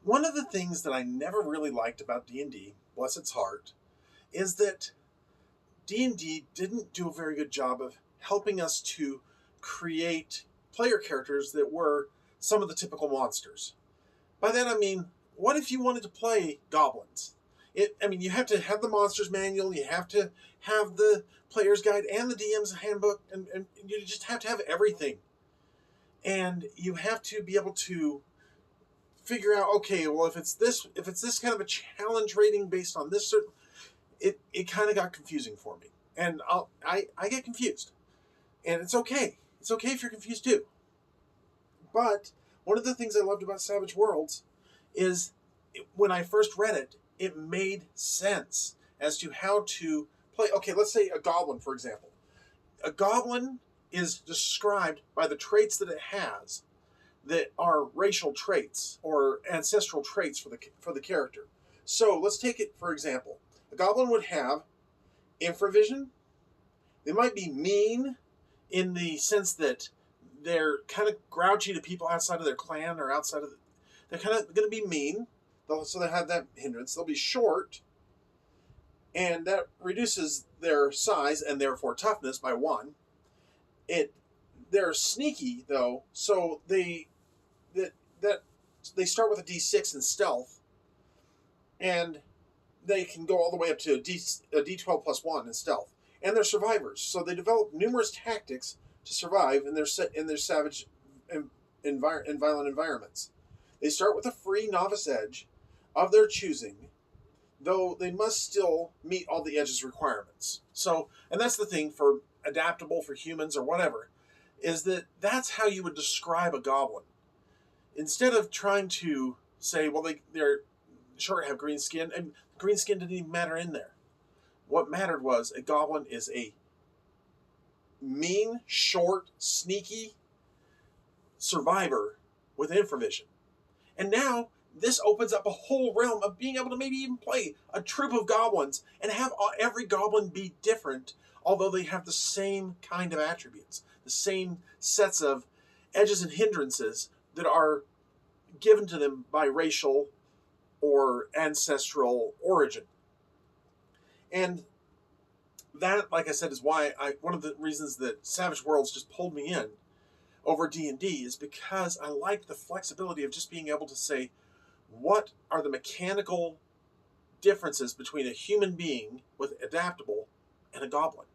One of the things that I never really liked about D&D, bless its heart, is that D&D didn't do a very good job of helping us to create player characters that were some of the typical monsters. By that I mean, what if you wanted to play goblins? You have to have the monsters manual, you have to have the player's guide and the DM's handbook, and you just have to have everything. And you have to be able to figure out, okay, well, if it's this kind of a challenge rating based on this certain, it kind of got confusing for me, and I get confused, and it's okay. It's okay if you're confused too. But one of the things I loved about Savage Worlds is when I first read it, it made sense as to how to play. Okay, let's say a goblin, for example. A goblin is described by the traits that it has that are racial traits or ancestral traits for the character. So let's take it for example. A goblin would have Infravision. They might be mean in the sense that they're kind of grouchy to people outside of their clan or outside of they're kind of going to be mean. So they have that hindrance. They'll be short, and that reduces their size and therefore toughness by 1. They're sneaky though, so they start with a D6 in stealth, and they can go all the way up to a D12 plus 1 in stealth. And they're survivors, so they develop numerous tactics to survive in their savage and violent environments. They start with a free novice edge of their choosing, though they must still meet all the edge's requirements. So, and that's the thing for adaptable for humans or whatever, is that that's how you would describe a goblin. Instead of trying to say, well, they're sure have green skin, and green skin didn't even matter in there. What mattered was a goblin is a mean, short, sneaky survivor with infravision. And now this opens up a whole realm of being able to maybe even play a troop of goblins and have every goblin be different, although they have the same kind of attributes, the same sets of edges and hindrances that are given to them by racial or ancestral origin. And that, like I said, is why one of the reasons that Savage Worlds just pulled me in over D&D is because I like the flexibility of just being able to say, what are the mechanical differences between a human being with adaptable and a goblin?